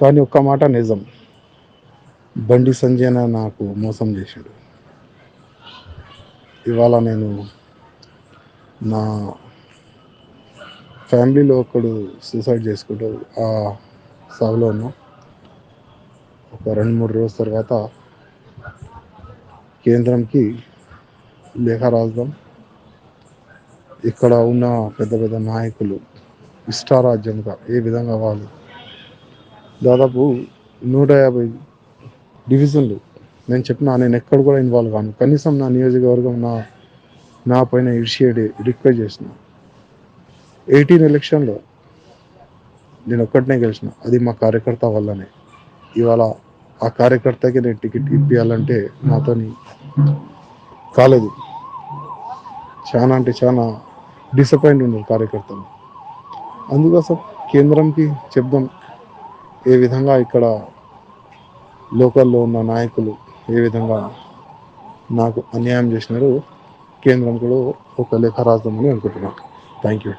కానీ ఒక్క మాట నిజం, బండి సంజయ్ నాకు మోసం చేశాడు. ఇవాళ నేను నా ఫ్యామిలీలో ఒకడు సూసైడ్ చేసుకుంటూ ఆ సావులో ఉన్నా. ఒక 2-3 రోజుల తర్వాత కేంద్రంకి లేఖ రాద్దాం. ఇక్కడ ఉన్న పెద్ద పెద్ద నాయకులు ఇష్టారాజ్యంగా ఏ విధంగా వాళ్ళు దాదాపు 150 డివిజన్లు నేను చెప్పిన, నేను ఎక్కడ కూడా ఇన్వాల్వ్ కాను. కనీసం నా నియోజకవర్గం నా పైన ఇడిషియేట్ రిక్వెస్ట్ చేసిన 18 ఎలక్షన్లో నేను ఒక్కటినే గెలిచిన. అది మా కార్యకర్త వల్లనే. ఇవాళ ఆ కార్యకర్తకి నేను టికెట్ ఇప్పించాలంటే నాతోని కాలేదు. చాలా అంటే చాలా డిసప్పాయింట్ ఉన్నారు కార్యకర్తలు. అందుకోసం కేంద్రంకి చెప్దాం, ఏ విధంగా ఇక్కడ లోకల్లో ఉన్న నాయకులు ఏ విధంగా నాకు అన్యాయం చేసినారు. కేంద్రం కూడా ఒక లేఖ రాద్దామని అనుకుంటున్నాను. Thank you.